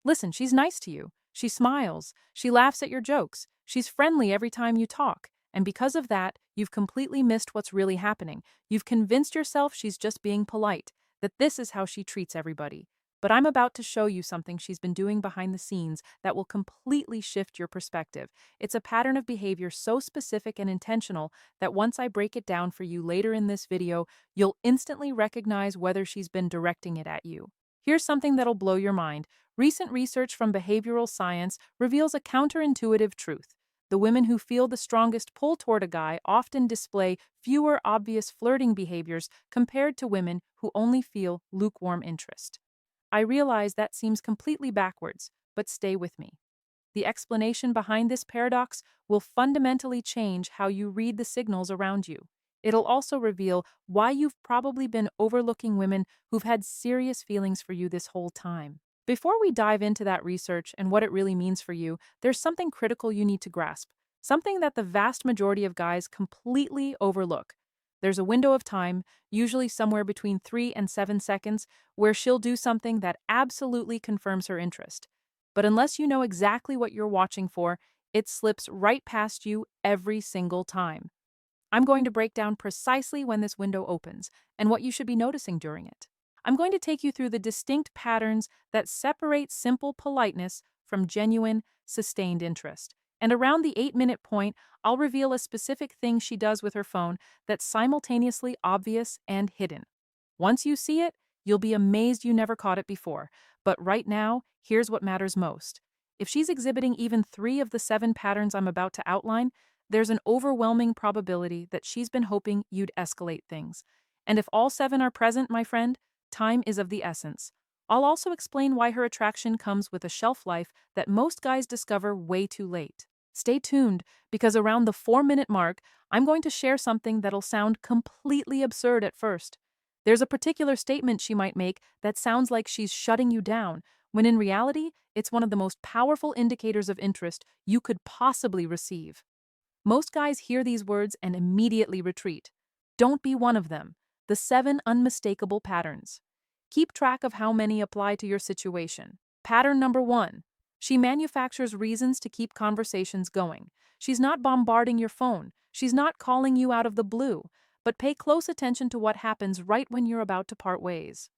Listen, she's nice to you. She smiles. She laughs at your jokes. She's friendly every time you talk. And because of that, you've completely missed what's really happening. You've convinced yourself she's just being polite, that this is how she treats everybody. But I'm about to show you something she's been doing behind the scenes that will completely shift your perspective. It's a pattern of behavior so specific and intentional that once I break it down for you later in this video, you'll instantly recognize whether she's been directing it at you. Here's something that'll blow your mind. Recent research from behavioral science reveals a counterintuitive truth. The women who feel the strongest pull toward a guy often display fewer obvious flirting behaviors compared to women who only feel lukewarm interest. I realize that seems completely backwards, but stay with me. The explanation behind this paradox will fundamentally change how you read the signals around you. It'll also reveal why you've probably been overlooking women who've had serious feelings for you this whole time. Before we dive into that research and what it really means for you, there's something critical you need to grasp, something that the vast majority of guys completely overlook. There's a window of time, usually somewhere between 3 and 7 seconds, where she'll do something that absolutely confirms her interest. But unless you know exactly what you're watching for, it slips right past you every single time. I'm going to break down precisely when this window opens and what you should be noticing during it. I'm going to take you through the distinct patterns that separate simple politeness from genuine, sustained interest. And around the 8-minute point, I'll reveal a specific thing she does with her phone that's simultaneously obvious and hidden. Once you see it, you'll be amazed you never caught it before. But right now, here's what matters most. If she's exhibiting even 3 of the 7 patterns I'm about to outline, there's an overwhelming probability that she's been hoping you'd escalate things. And if all 7 are present, my friend, time is of the essence. I'll also explain why her attraction comes with a shelf life that most guys discover way too late. Stay tuned, because around the 4-minute mark, I'm going to share something that'll sound completely absurd at first. There's a particular statement she might make that sounds like she's shutting you down, when in reality, it's one of the most powerful indicators of interest you could possibly receive. Most guys hear these words and immediately retreat. Don't be one of them. The 7 unmistakable patterns. Keep track of how many apply to your situation. Pattern number 1. She manufactures reasons to keep conversations going. She's not bombarding your phone. She's not calling you out of the blue. But pay close attention to what happens right when you're about to part ways.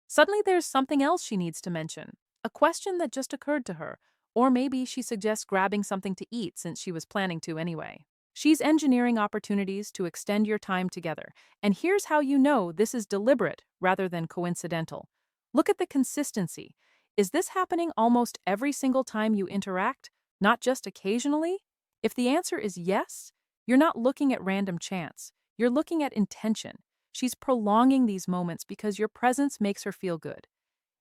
Suddenly there's something else she needs to mention. A question that just occurred to her. Or maybe she suggests grabbing something to eat since she was planning to anyway. She's engineering opportunities to extend your time together. And here's how you know this is deliberate rather than coincidental. Look at the consistency. Is this happening almost every single time you interact, not just occasionally? If the answer is yes, you're not looking at random chance. You're looking at intention. She's prolonging these moments because your presence makes her feel good.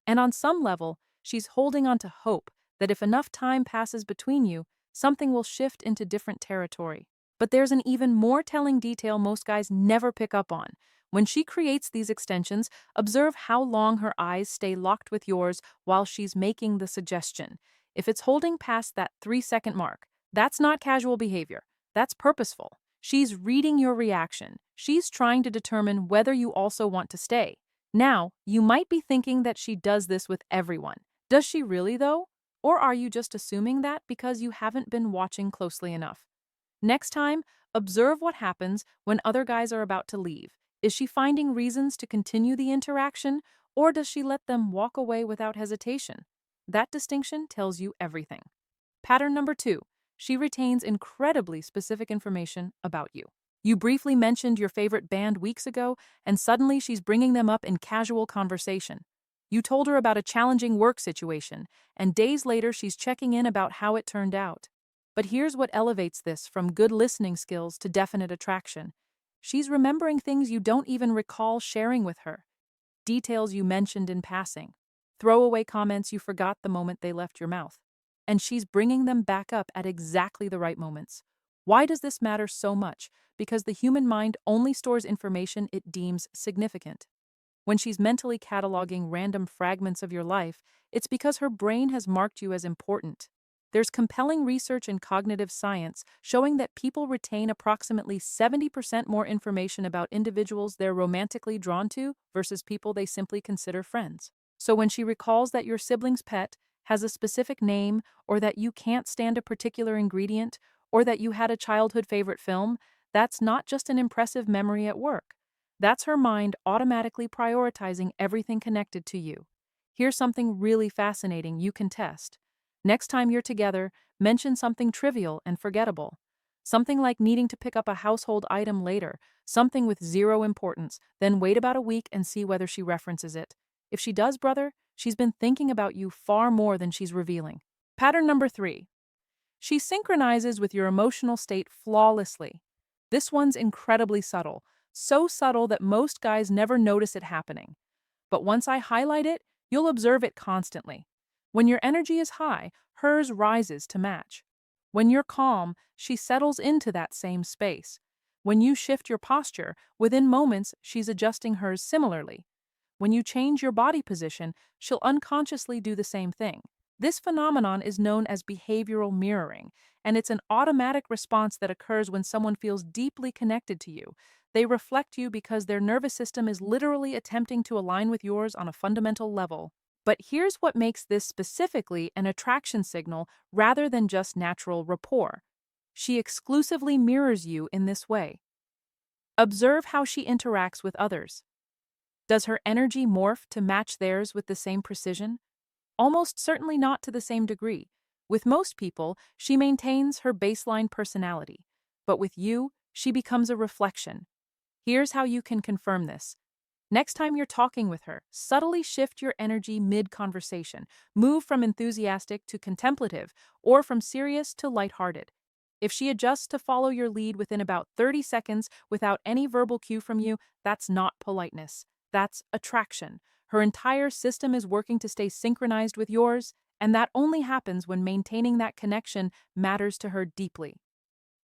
And on some level, she's holding on to hope that if enough time passes between you, something will shift into different territory. But there's an even more telling detail most guys never pick up on. When she creates these extensions, observe how long her eyes stay locked with yours while she's making the suggestion. If it's holding past that 3-second mark, that's not casual behavior. That's purposeful. She's reading your reaction. She's trying to determine whether you also want to stay. Now, you might be thinking that she does this with everyone. Does she really, though? Or are you just assuming that because you haven't been watching closely enough? Next time, observe what happens when other guys are about to leave. Is she finding reasons to continue the interaction, or does she let them walk away without hesitation? That distinction tells you everything. Pattern number 2. She retains incredibly specific information about you. You briefly mentioned your favorite band weeks ago, and suddenly she's bringing them up in casual conversation. You told her about a challenging work situation, and days later she's checking in about how it turned out. But here's what elevates this from good listening skills to definite attraction. She's remembering things you don't even recall sharing with her. Details you mentioned in passing. Throwaway comments you forgot the moment they left your mouth. And she's bringing them back up at exactly the right moments. Why does this matter so much? Because the human mind only stores information it deems significant. When she's mentally cataloging random fragments of your life, it's because her brain has marked you as important. There's compelling research in cognitive science showing that people retain approximately 70% more information about individuals they're romantically drawn to versus people they simply consider friends. So when she recalls that your sibling's pet has a specific name, or that you can't stand a particular ingredient, or that you had a childhood favorite film, that's not just an impressive memory at work. That's her mind automatically prioritizing everything connected to you. Here's something really fascinating you can test. Next time you're together, mention something trivial and forgettable. Something like needing to pick up a household item later, something with zero importance, then wait about a week and see whether she references it. If she does, brother, she's been thinking about you far more than she's revealing. Pattern number 3. She synchronizes with your emotional state flawlessly. This one's incredibly subtle, so subtle that most guys never notice it happening. But once I highlight it, you'll observe it constantly. When your energy is high, hers rises to match. When you're calm, she settles into that same space. When you shift your posture, within moments, she's adjusting hers similarly. When you change your body position, she'll unconsciously do the same thing. This phenomenon is known as behavioral mirroring, and it's an automatic response that occurs when someone feels deeply connected to you. They reflect you because their nervous system is literally attempting to align with yours on a fundamental level. But here's what makes this specifically an attraction signal rather than just natural rapport. She exclusively mirrors you in this way. Observe how she interacts with others. Does her energy morph to match theirs with the same precision? Almost certainly not to the same degree. With most people, she maintains her baseline personality. But with you, she becomes a reflection. Here's how you can confirm this. Next time you're talking with her, subtly shift your energy mid-conversation. Move from enthusiastic to contemplative, or from serious to lighthearted. If she adjusts to follow your lead within about 30 seconds without any verbal cue from you, that's not politeness. That's attraction. Her entire system is working to stay synchronized with yours, and that only happens when maintaining that connection matters to her deeply.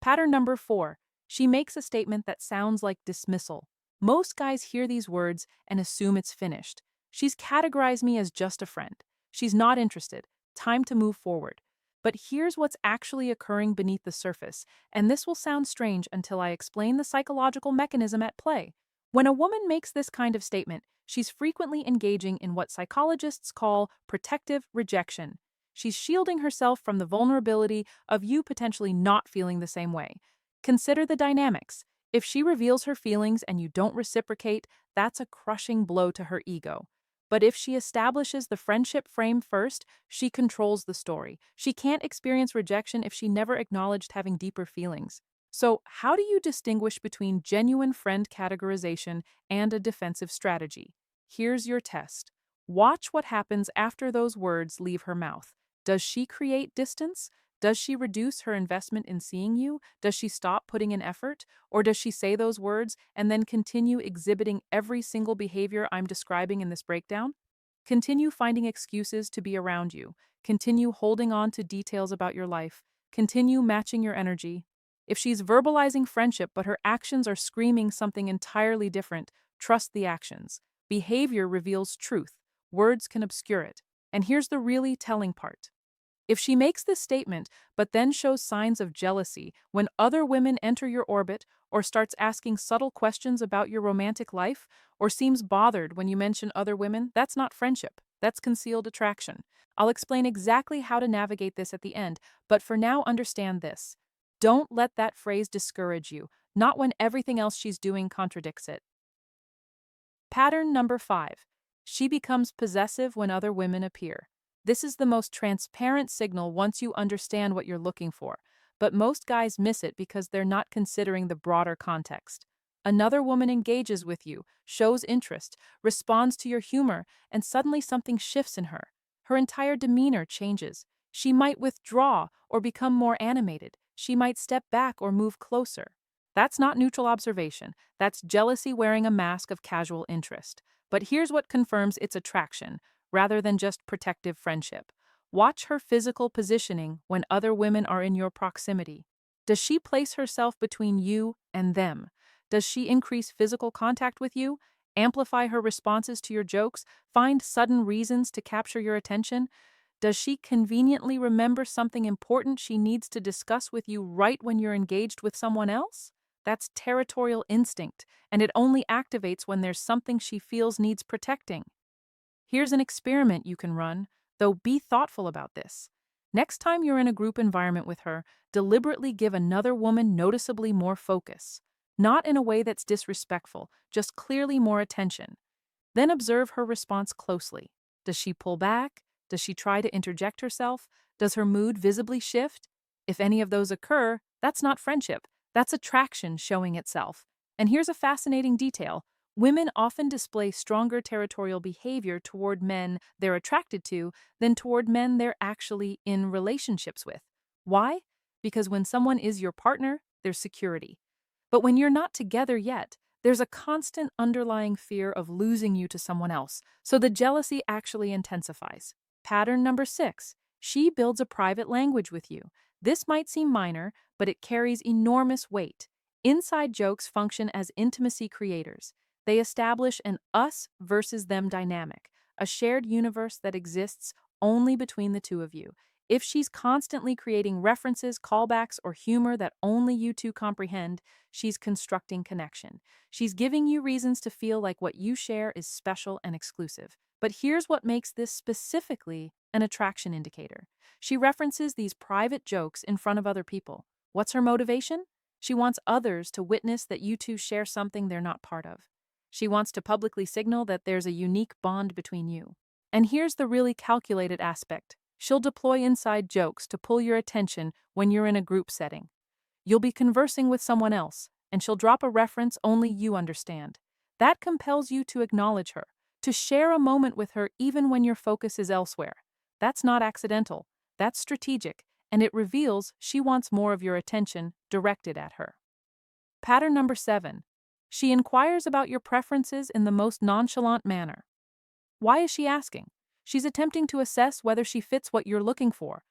Pattern number 4. She makes a statement that sounds like dismissal. Most guys hear these words and assume it's finished. She's categorized me as just a friend. She's not interested. Time to move forward. But here's what's actually occurring beneath the surface, and this will sound strange until I explain the psychological mechanism at play. When a woman makes this kind of statement, she's frequently engaging in what psychologists call protective rejection. She's shielding herself from the vulnerability of you potentially not feeling the same way. Consider the dynamics. If she reveals her feelings and you don't reciprocate, that's a crushing blow to her ego. But if she establishes the friendship frame first, she controls the story. She can't experience rejection if she never acknowledged having deeper feelings. So, how do you distinguish between genuine friend categorization and a defensive strategy? Here's your test. Watch what happens after those words leave her mouth. Does she create distance? Does she reduce her investment in seeing you? Does she stop putting in effort? Or does she say those words and then continue exhibiting every single behavior I'm describing in this breakdown? Continue finding excuses to be around you. Continue holding on to details about your life. Continue matching your energy. If she's verbalizing friendship but her actions are screaming something entirely different, trust the actions. Behavior reveals truth. Words can obscure it. And here's the really telling part. If she makes this statement, but then shows signs of jealousy when other women enter your orbit, or starts asking subtle questions about your romantic life, or seems bothered when you mention other women, that's not friendship. That's concealed attraction. I'll explain exactly how to navigate this at the end, but for now, understand this. Don't let that phrase discourage you, not when everything else she's doing contradicts it. Pattern number 5. She becomes possessive when other women appear. This is the most transparent signal once you understand what you're looking for, but most guys miss it because they're not considering the broader context. Another woman engages with you, shows interest, responds to your humor, and suddenly something shifts in her. Her entire demeanor changes. She might withdraw or become more animated. She might step back or move closer. That's not neutral observation. That's jealousy wearing a mask of casual interest. But here's what confirms its attraction rather than just protective friendship. Watch her physical positioning when other women are in your proximity. Does she place herself between you and them? Does she increase physical contact with you? Amplify her responses to your jokes? Find sudden reasons to capture your attention? Does she conveniently remember something important she needs to discuss with you right when you're engaged with someone else? That's territorial instinct, and it only activates when there's something she feels needs protecting. Here's an experiment you can run. though be thoughtful about this. Next time you're in a group environment with her, deliberately give another woman noticeably more focus. Not in a way that's disrespectful, just clearly more attention. Then observe her response closely. Does she pull back? Does she try to interject herself? Does her mood visibly shift? If any of those occur, that's not friendship. That's attraction showing itself. And here's a fascinating detail. Women often display stronger territorial behavior toward men they're attracted to than toward men they're actually in relationships with. Why? Because when someone is your partner, there's security. But when you're not together yet, there's a constant underlying fear of losing you to someone else, so the jealousy actually intensifies. Pattern number 6. She builds a private language with you. This might seem minor, but it carries enormous weight. Inside jokes function as intimacy creators. They establish an us versus them dynamic, a shared universe that exists only between the two of you. If she's constantly creating references, callbacks, or humor that only you two comprehend, she's constructing connection. She's giving you reasons to feel like what you share is special and exclusive. But here's what makes this specifically an attraction indicator. She references these private jokes in front of other people. What's her motivation? She wants others to witness that you two share something they're not part of. She wants to publicly signal that there's a unique bond between you. And here's the really calculated aspect. She'll deploy inside jokes to pull your attention when you're in a group setting. You'll be conversing with someone else, and she'll drop a reference only you understand. That compels you to acknowledge her, to share a moment with her even when your focus is elsewhere. That's not accidental, that's strategic, and it reveals she wants more of your attention directed at her. Pattern number 7. She inquires about your preferences in the most nonchalant manner. Why is she asking? She's attempting to assess whether she fits what you're looking for.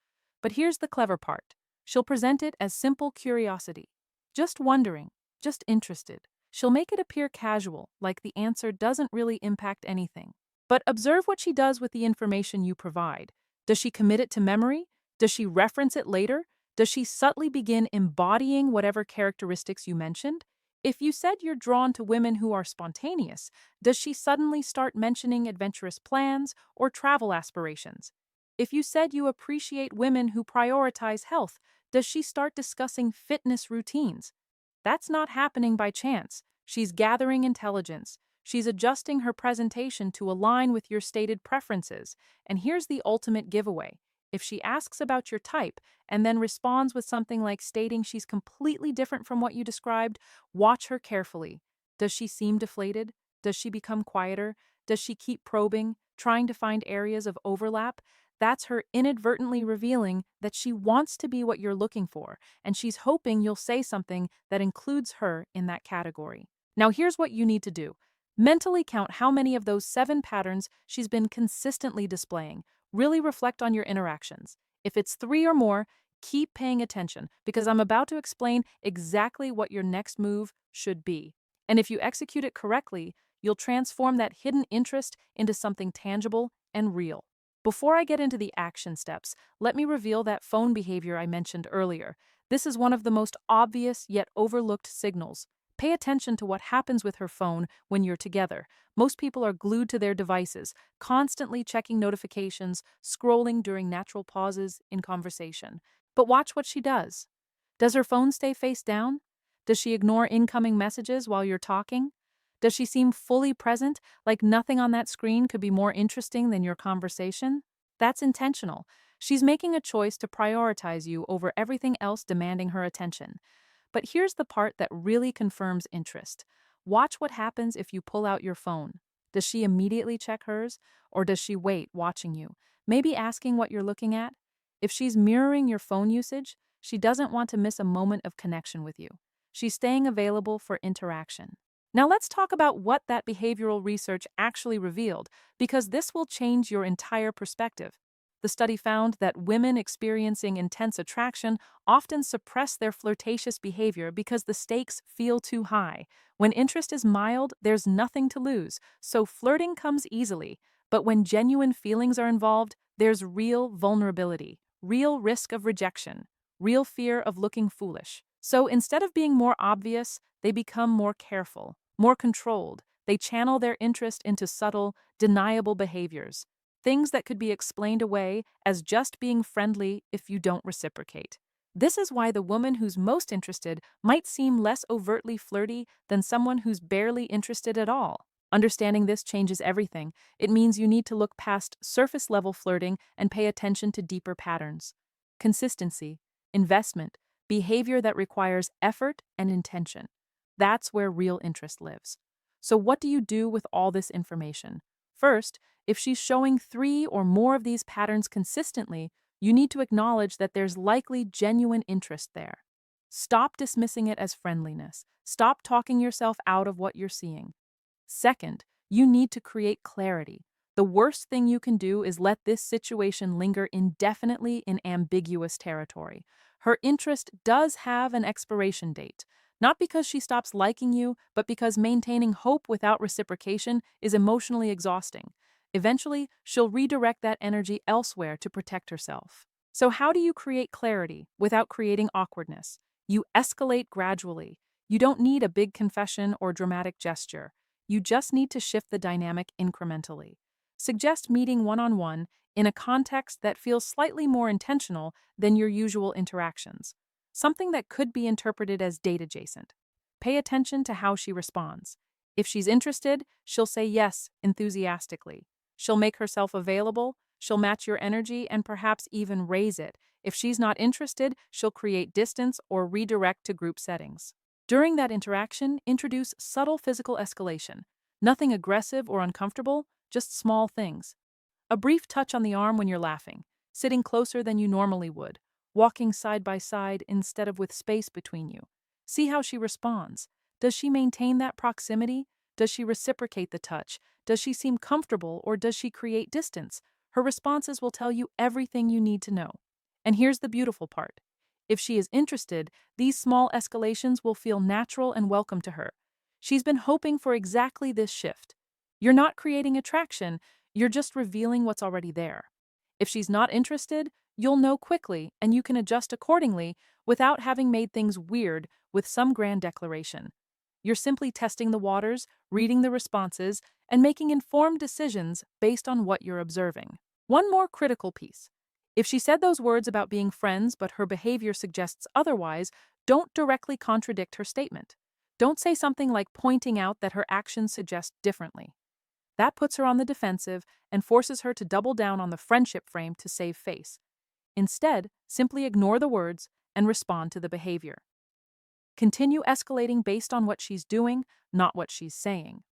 But here's the clever part. She'll present it as simple curiosity. Just wondering, just interested. She'll make it appear casual, like the answer doesn't really impact anything. But observe what she does with the information you provide. Does she commit it to memory? Does she reference it later? Does she subtly begin embodying whatever characteristics you mentioned? If you said you're drawn to women who are spontaneous, does she suddenly start mentioning adventurous plans or travel aspirations? If you said you appreciate women who prioritize health, does she start discussing fitness routines? That's not happening by chance. She's gathering intelligence. She's adjusting her presentation to align with your stated preferences. And here's the ultimate giveaway. If she asks about your type and then responds with something like stating she's completely different from what you described, watch her carefully. Does she seem deflated? Does she become quieter? Does she keep probing, trying to find areas of overlap? That's her inadvertently revealing that she wants to be what you're looking for, and she's hoping you'll say something that includes her in that category. Now, here's what you need to do. Mentally count how many of those 7 patterns she's been consistently displaying. Really reflect on your interactions. If it's 3 or more, keep paying attention because I'm about to explain exactly what your next move should be. And if you execute it correctly, you'll transform that hidden interest into something tangible and real. Before I get into the action steps, let me reveal that phone behavior I mentioned earlier. This is one of the most obvious yet overlooked signals. Pay attention to what happens with her phone when you're together. Most people are glued to their devices, constantly checking notifications, scrolling during natural pauses in conversation. But watch what she does. Does her phone stay face down? Does she ignore incoming messages while you're talking? Does she seem fully present, like nothing on that screen could be more interesting than your conversation? That's intentional. She's making a choice to prioritize you over everything else demanding her attention. But here's the part that really confirms interest. Watch what happens if you pull out your phone. Does she immediately check hers, or does she wait, watching you, maybe asking what you're looking at? If she's mirroring your phone usage, she doesn't want to miss a moment of connection with you. She's staying available for interaction. Now let's talk about what that behavioral research actually revealed, because this will change your entire perspective. The study found that women experiencing intense attraction often suppress their flirtatious behavior because the stakes feel too high. When interest is mild, there's nothing to lose, so flirting comes easily. But when genuine feelings are involved, there's real vulnerability, real risk of rejection, real fear of looking foolish. So instead of being more obvious, they become more careful, more controlled. They channel their interest into subtle, deniable behaviors. things that could be explained away as just being friendly if you don't reciprocate. This is why the woman who's most interested might seem less overtly flirty than someone who's barely interested at all. Understanding this changes everything. It means you need to look past surface level flirting and pay attention to deeper patterns. Consistency, investment, behavior that requires effort and intention. That's where real interest lives. So, what do you do with all this information? First, if she's showing 3 or more of these patterns consistently, you need to acknowledge that there's likely genuine interest there. Stop dismissing it as friendliness. Stop talking yourself out of what you're seeing. Second, you need to create clarity. The worst thing you can do is let this situation linger indefinitely in ambiguous territory. Her interest does have an expiration date, not because she stops liking you, but because maintaining hope without reciprocation is emotionally exhausting. Eventually, she'll redirect that energy elsewhere to protect herself. So, how do you create clarity without creating awkwardness? You escalate gradually. You don't need a big confession or dramatic gesture. You just need to shift the dynamic incrementally. Suggest meeting one on one in a context that feels slightly more intentional than your usual interactions, something that could be interpreted as date adjacent. Pay attention to how she responds. If she's interested, she'll say yes enthusiastically. She'll make herself available, she'll match your energy, and perhaps even raise it. If she's not interested, she'll create distance or redirect to group settings. During that interaction, introduce subtle physical escalation. Nothing aggressive or uncomfortable, just small things. A brief touch on the arm when you're laughing, sitting closer than you normally would, walking side by side instead of with space between you. See how she responds. Does she maintain that proximity? Does she reciprocate the touch? Does she seem comfortable or does she create distance? Her responses will tell you everything you need to know. And here's the beautiful part. If she is interested, these small escalations will feel natural and welcome to her. She's been hoping for exactly this shift. You're not creating attraction, you're just revealing what's already there. If she's not interested, you'll know quickly and you can adjust accordingly without having made things weird with some grand declaration. You're simply testing the waters, reading the responses, and making informed decisions based on what you're observing. One more critical piece. If she said those words about being friends but her behavior suggests otherwise, don't directly contradict her statement. Don't say something like pointing out that her actions suggest differently. That puts her on the defensive and forces her to double down on the friendship frame to save face. Instead, simply ignore the words and respond to the behavior. Continue escalating based on what she's doing, not what she's saying.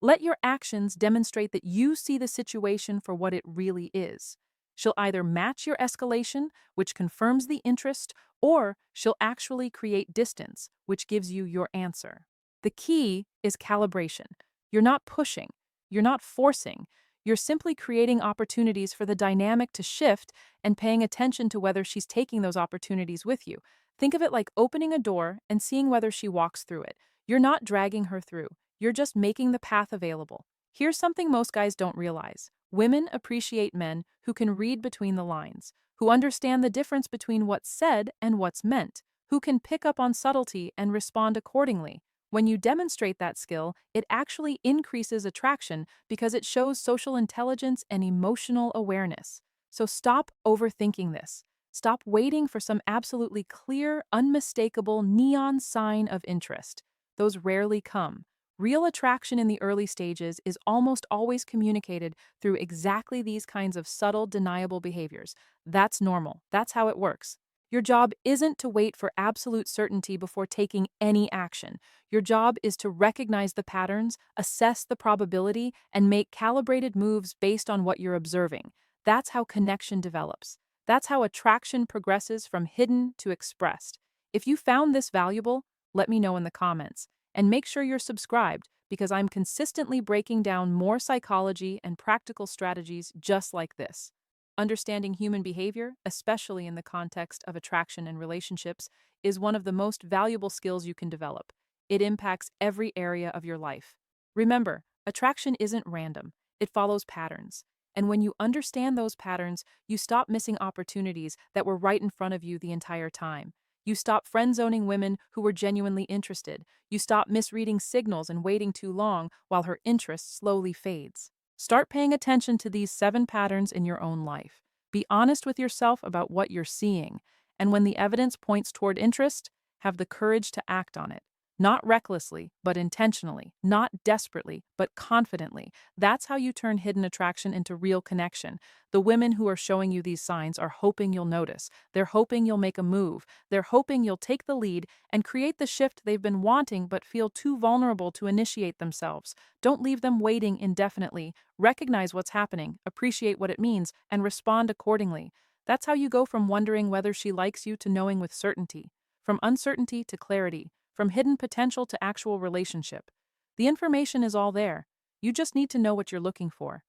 Let your actions demonstrate that you see the situation for what it really is. She'll either match your escalation, which confirms the interest, or she'll actually create distance, which gives you your answer. The key is calibration. You're not pushing, you're not forcing, you're simply creating opportunities for the dynamic to shift and paying attention to whether she's taking those opportunities with you. Think of it like opening a door and seeing whether she walks through it. You're not dragging her through. You're just making the path available. Here's something most guys don't realize. Women appreciate men who can read between the lines, who understand the difference between what's said and what's meant, who can pick up on subtlety and respond accordingly. When you demonstrate that skill, it actually increases attraction because it shows social intelligence and emotional awareness. So stop overthinking this. Stop waiting for some absolutely clear, unmistakable neon sign of interest. Those rarely come. Real attraction in the early stages is almost always communicated through exactly these kinds of subtle, deniable behaviors. That's normal. That's how it works. Your job isn't to wait for absolute certainty before taking any action. Your job is to recognize the patterns, assess the probability, and make calibrated moves based on what you're observing. That's how connection develops. That's how attraction progresses from hidden to expressed. If you found this valuable, let me know in the comments. And make sure you're subscribed because I'm consistently breaking down more psychology and practical strategies just like this. Understanding human behavior, especially in the context of attraction and relationships, is one of the most valuable skills you can develop. It impacts every area of your life. Remember, attraction isn't random, it follows patterns. And when you understand those patterns, you stop missing opportunities that were right in front of you the entire time. You stop friend-zoning women who were genuinely interested. You stop misreading signals and waiting too long while her interest slowly fades. Start paying attention to these 7 patterns in your own life. Be honest with yourself about what you're seeing, and when the evidence points toward interest, have the courage to act on it. Not recklessly, but intentionally. Not desperately, but confidently. That's how you turn hidden attraction into real connection. The women who are showing you these signs are hoping you'll notice. They're hoping you'll make a move. They're hoping you'll take the lead and create the shift they've been wanting but feel too vulnerable to initiate themselves. Don't leave them waiting indefinitely. Recognize what's happening, appreciate what it means, and respond accordingly. That's how you go from wondering whether she likes you to knowing with certainty, from uncertainty to clarity, from hidden potential to actual relationship. The information is all there. You just need to know what you're looking for.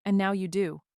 And now you do.